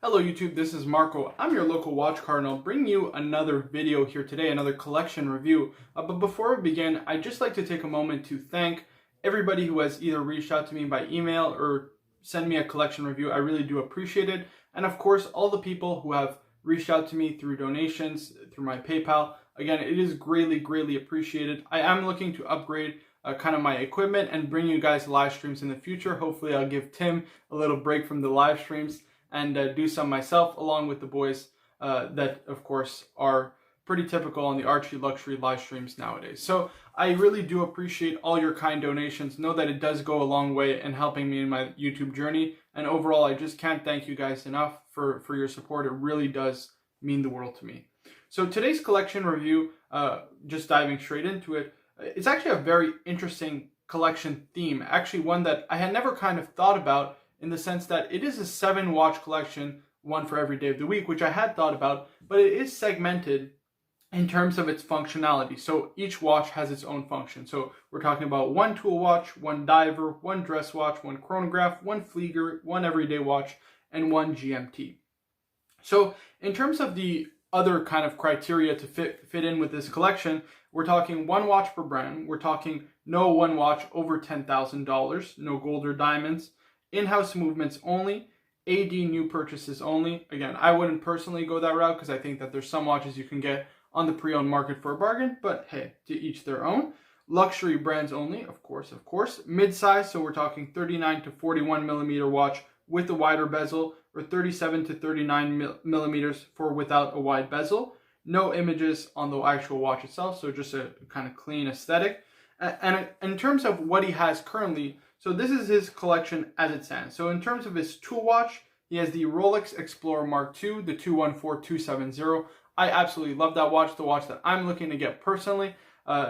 Hello YouTube, this is Marco. I'm your local watch cardinal, bringing you another video here today, another collection review. But before we begin, I'd just like to take a moment to thank everybody who has either reached out to me by email or sent me a collection review. I really do appreciate it. And of course, all the people who have reached out to me through donations, through my PayPal. Again, it is greatly appreciated. I am looking to upgrade kind of my equipment and bring you guys live streams in the future. Hopefully I'll give Tim a little break from the live streams and do some myself along with the boys that of course are pretty typical on the Archie Luxury live streams nowadays. So I really do appreciate all your kind donations. Know that it does go a long way in helping me in my YouTube journey, and overall I just can't thank you guys enough for your support. It really does mean the world to me. So today's collection review, just diving straight into it, it's actually a very interesting collection theme, actually one that I had never kind of thought about, in the sense that it is a 7-watch collection, one for every day of the week, which I had thought about, but it is segmented in terms of its functionality. So each watch has its own function. So we're talking about one tool watch, one diver, one dress watch, one chronograph, one Flieger, one everyday watch, and one GMT. So in terms of the other kind of criteria to fit in with this collection, we're talking one watch per brand. We're talking no one watch over $10,000, no gold or diamonds, in-house movements only, AD new purchases only. Again, I wouldn't personally go that route because I think that there's some watches you can get on the pre-owned market for a bargain, but hey, to each their own. Luxury brands only, of course. Mid-size, so we're talking 39 to 41 millimeter watch with a wider bezel, or 37 to 39 millimeters for without a wide bezel. No images on the actual watch itself, so just a kind of clean aesthetic. And in terms of what he has currently, so this is his collection as it stands. So in terms of his tool watch, he has the Rolex Explorer Mark II, the 214270. I absolutely love that watch, the watch that I'm looking to get personally.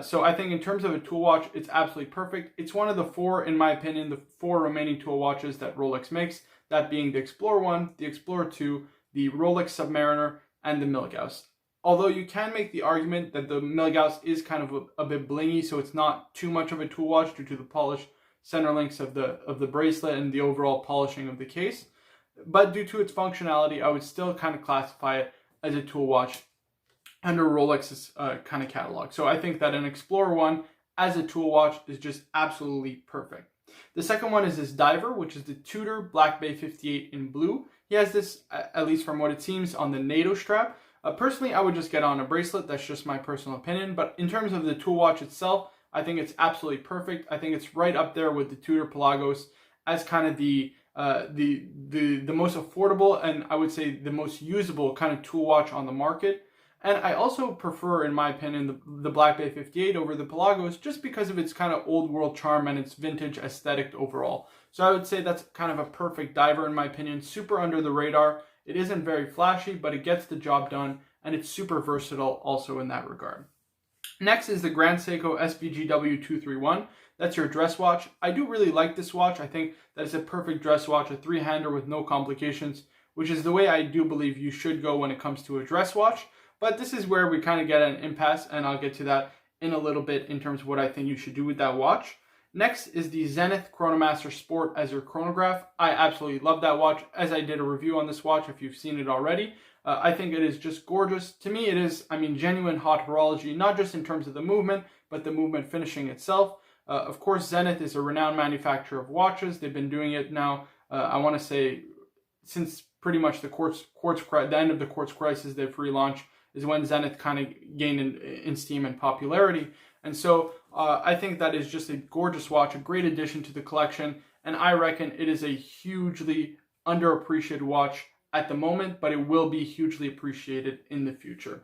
So I think in terms of a tool watch, it's absolutely perfect. It's one of the four, in my opinion, the four remaining tool watches that Rolex makes, that being the Explorer 1, the Explorer 2, the Rolex Submariner, and the Milgauss. Although you can make the argument that the Milgauss is kind of a bit blingy, so it's not too much of a tool watch due to the polished center links of the bracelet and the overall polishing of the case. But due to its functionality, I would still kind of classify it as a tool watch under Rolex's kind of catalog. So I think that an Explorer 1 as a tool watch is just absolutely perfect. The second one is this diver, which is the Tudor Black Bay 58 in blue. He has this, at least from what it seems, on the NATO strap. Personally, I would just get on a bracelet. That's just my personal opinion. But in terms of the tool watch itself, I think it's absolutely perfect. I think it's right up there with the Tudor Pelagos as kind of the most affordable and I would say the most usable kind of tool watch on the market. And I also prefer, in my opinion, the Black Bay 58 over the Pelagos, just because of its kind of old world charm and its vintage aesthetic overall. So I would say that's kind of a perfect diver in my opinion, super under the radar. It isn't very flashy, but it gets the job done, and it's super versatile also in that regard. Next is the Grand Seiko SVGW231. That's your dress watch. I do really like this watch. I think that it's a perfect dress watch, a three-hander with no complications, which is the way I do believe you should go when it comes to a dress watch. But this is where we kind of get an impasse, and I'll get to that in a little bit in terms of what I think you should do with that watch. Next is the Zenith Chronomaster Sport as your chronograph. I absolutely love that watch, as I did a review on this watch if you've seen it already. I think it is just gorgeous. To me, it is, genuine hot horology, not just in terms of the movement, but the movement finishing itself. Of course, Zenith is a renowned manufacturer of watches. They've been doing it now, I want to say, since pretty much the end of the quartz crisis. They've relaunched is when Zenith kind of gained in steam and popularity. And so I think that is just a gorgeous watch, a great addition to the collection. And I reckon it is a hugely underappreciated watch at the moment, but it will be hugely appreciated in the future.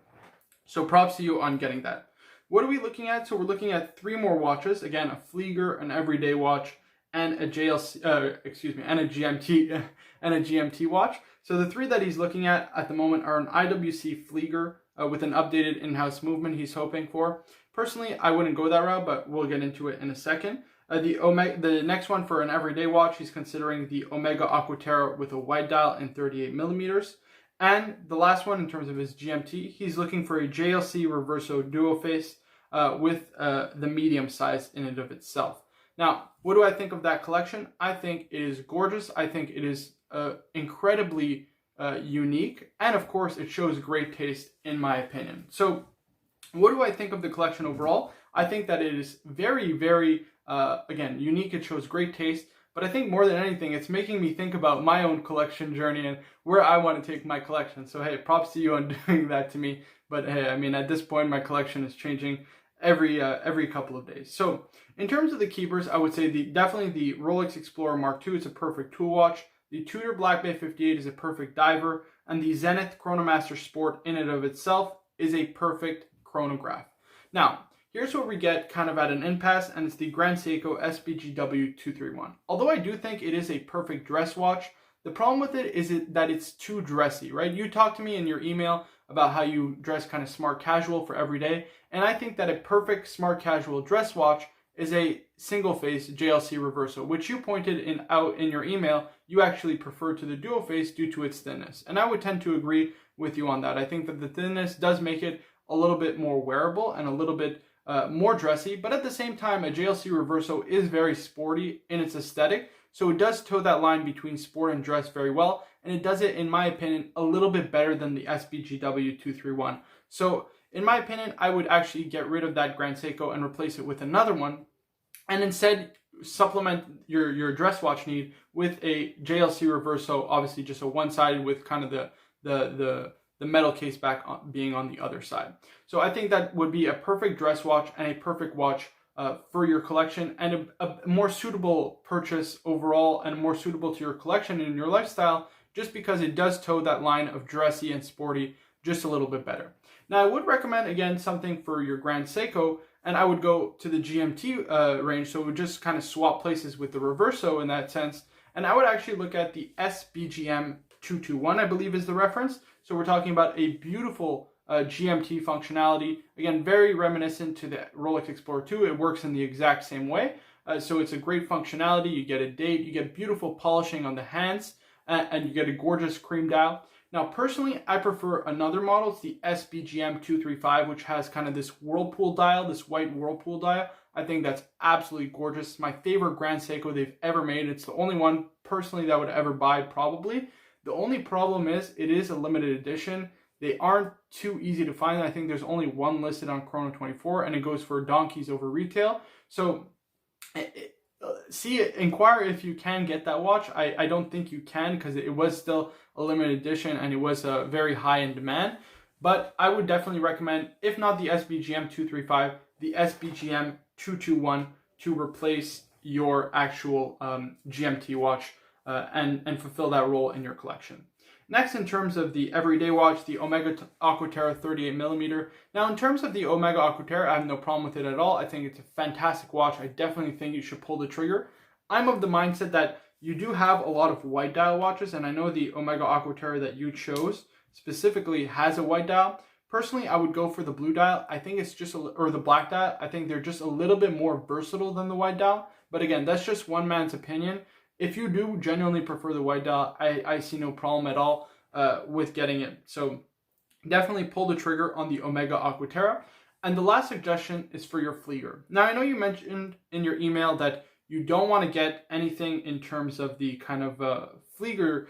So props to you on getting that. What are we looking at? So we're looking at 3 more watches. Again, a Flieger, an everyday watch, and a and a GMT watch. So the 3 that he's looking at the moment are an IWC Flieger with an updated in-house movement he's hoping for. Personally, I wouldn't go that route, but we'll get into it in a second. The next one for an everyday watch, he's considering the Omega Aqua Terra with a wide dial and 38 millimeters. And the last one, in terms of his GMT, he's looking for a JLC Reverso Duo Face with the medium size in and of itself. Now, what do I think of that collection? I think it is gorgeous. I think it is incredibly unique, and of course it shows great taste in my opinion. So what do I think of the collection overall? I think that it is very, very, again, unique. It shows great taste. But I think more than anything, it's making me think about my own collection journey and where I want to take my collection. So hey, props to you on doing that to me. But hey, I mean, at this point, my collection is changing every couple of days. So in terms of the keepers, I would say definitely the Rolex Explorer Mark II is a perfect tool watch. The Tudor Black Bay 58 is a perfect diver. And the Zenith Chronomaster Sport in and of itself is a perfect chronograph. Now, here's where we get kind of at an impasse, and it's the Grand Seiko SBGW 231. Although I do think it is a perfect dress watch, the problem with it is that it's too dressy, right? You talked to me in your email about how you dress kind of smart casual for every day, and I think that a perfect smart casual dress watch is a single face JLC reversal, which you pointed out in your email you actually prefer to the dual face due to its thinness. And I would tend to agree with you on that. I think that the thinness does make it a little bit more wearable and a little bit more dressy, but at the same time, a JLC reverso is very sporty in its aesthetic, so it does toe that line between sport and dress very well, and it does it, in my opinion, a little bit better than the SBGW 231. So, in my opinion, I would actually get rid of that Grand Seiko and replace it with another one, and instead supplement your dress watch need with a JLC reverso, obviously just a one-sided with kind of the metal case back being on the other side. So I think that would be a perfect dress watch and a perfect watch for your collection, and a more suitable purchase overall, and more suitable to your collection and your lifestyle, just because it does toe that line of dressy and sporty just a little bit better. Now, I would recommend, again, something for your Grand Seiko, and I would go to the GMT range, so it would just kind of swap places with the reverso in that sense, and I would actually look at the SBGM 221, I believe is the reference. So we're talking about a beautiful GMT functionality. Again, very reminiscent to the Rolex Explorer 2. It works in the exact same way. So it's a great functionality. You get a date, you get beautiful polishing on the hands, and you get a gorgeous cream dial. Now, personally, I prefer another model. It's the SBGM 235, which has kind of this whirlpool dial, this white whirlpool dial. I think that's absolutely gorgeous. It's my favorite Grand Seiko they've ever made. It's the only one, personally, that I would ever buy, probably. The only problem is it is a limited edition. They aren't too easy to find. I think there's only one listed on Chrono24, and it goes for donkeys over retail. So inquire if you can get that watch. I don't think you can, because it was still a limited edition and it was very high in demand. But I would definitely recommend, if not the SBGM 235, the SBGM 221 to replace your actual GMT watch and fulfill that role in your collection. Next, in terms of the everyday watch, the Omega Aqua Terra 38mm. Now, in terms of the Omega Aqua Terra, I have no problem with it at all. I think it's a fantastic watch. I definitely think you should pull the trigger. I'm of the mindset that you do have a lot of white dial watches, and I know the Omega Aqua Terra that you chose specifically has a white dial. Personally, I would go for the blue dial. I think it's just, or the black dial. I think they're just a little bit more versatile than the white dial. But again, that's just one man's opinion. If you do genuinely prefer the white dial, I see no problem at all with getting it. So definitely pull the trigger on the Omega Aqua Terra. And the last suggestion is for your Flieger. Now, I know you mentioned in your email that you don't want to get anything in terms of the kind of Flieger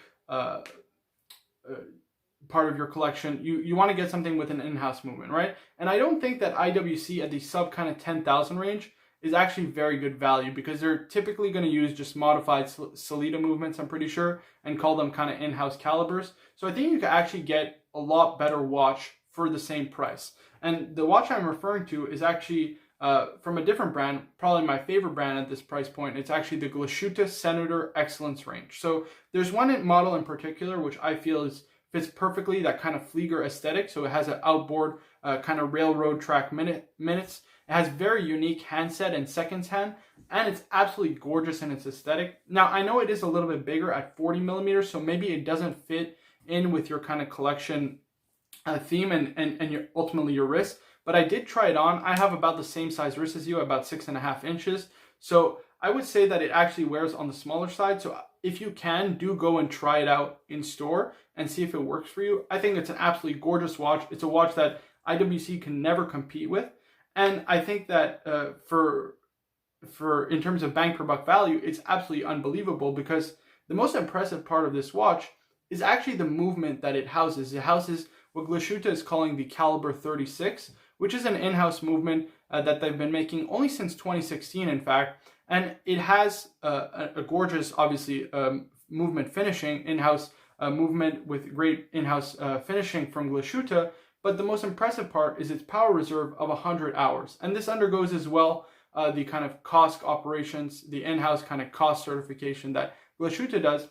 part of your collection. You want to get something with an in-house movement, right? And I don't think that IWC at the sub kind of 10,000 range is actually very good value, because they're typically going to use just modified Sellita movements, I'm pretty sure, and call them kind of in-house calibers. So I think you can actually get a lot better watch for the same price. And the watch I'm referring to is actually from a different brand, probably my favorite brand at this price point. It's actually the Glashütte Senator Excellence range. So there's one model in particular which I feel fits perfectly that kind of Flieger aesthetic. So it has an outboard kind of railroad track minutes. It has very unique handset and seconds hand, and it's absolutely gorgeous in its aesthetic. Now, I know it is a little bit bigger at 40mm, so maybe it doesn't fit in with your kind of collection theme and ultimately your wrist, but I did try it on. I have about the same size wrist as you, about 6.5 inches. So I would say that it actually wears on the smaller side. So if you can, do go and try it out in store and see if it works for you. I think it's an absolutely gorgeous watch. It's a watch that IWC can never compete with. And I think that for in terms of bang per buck value, it's absolutely unbelievable, because the most impressive part of this watch is actually the movement that it houses. It houses what Glashütte is calling the caliber 36, which is an in-house movement that they've been making only since 2016, in fact. And it has a gorgeous, obviously, movement finishing, in-house movement with great in-house finishing from Glashütte. But the most impressive part is its power reserve of 100 hours. And this undergoes as well the kind of COSC operations, the in-house kind of COSC certification that Glashütte does.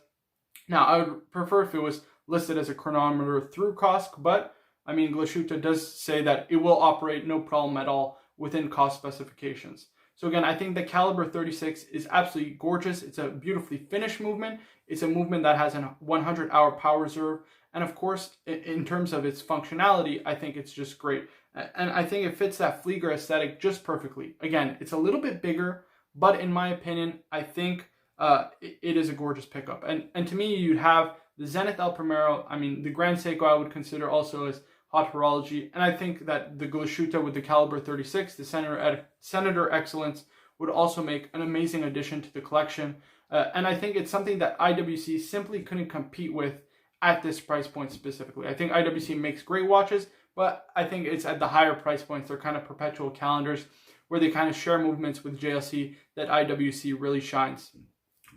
Now, I would prefer if it was listed as a chronometer through COSC, but I mean, Glashütte does say that it will operate no problem at all within COSC specifications. So again, I think the caliber 36 is absolutely gorgeous. It's a beautifully finished movement. It's a movement that has a 100-hour power reserve. And of course, in terms of its functionality, I think it's just great. And I think it fits that Flieger aesthetic just perfectly. Again, it's a little bit bigger, but in my opinion, I think it is a gorgeous pickup. And to me, you'd have the Zenith El Primero. I mean, the Grand Seiko I would consider also as hot horology. And I think that the Glashütte with the caliber 36, the Senator Excellence, would also make an amazing addition to the collection. And I think it's something that IWC simply couldn't compete with at this price point specifically. I think IWC makes great watches, but I think it's at the higher price points. They're kind of perpetual calendars where they kind of share movements with JLC that IWC really shines.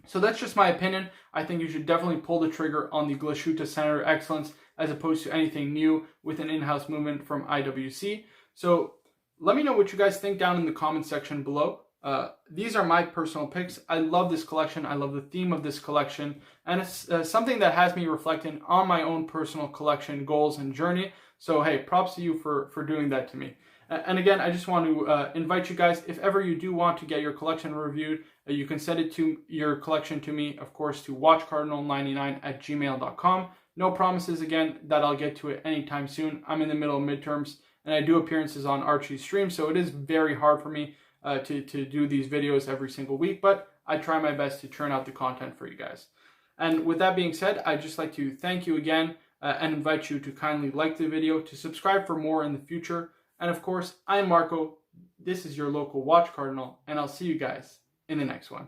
So that's just my opinion. I think you should definitely pull the trigger on the Glashütte Senator Excellence as opposed to anything new with an in-house movement from IWC. So let me know what you guys think down in the comment section below. These are my personal picks. I love this collection. I love the theme of this collection. And it's something that has me reflecting on my own personal collection goals and journey. So hey, props to you for doing that to me. And again, I just want to invite you guys, if ever you do want to get your collection reviewed, you can send it to your collection to me, of course, to watchcardinal99@gmail.com. No promises, again, that I'll get to it anytime soon. I'm in the middle of midterms, and I do appearances on Archie's stream, so it is very hard for me to do these videos every single week, but I try my best to churn out the content for you guys. And with that being said, I'd just like to thank you again and invite you to kindly like the video, to subscribe for more in the future. And of course, I'm Marco. This is your local Watch Cardinal, and I'll see you guys in the next one.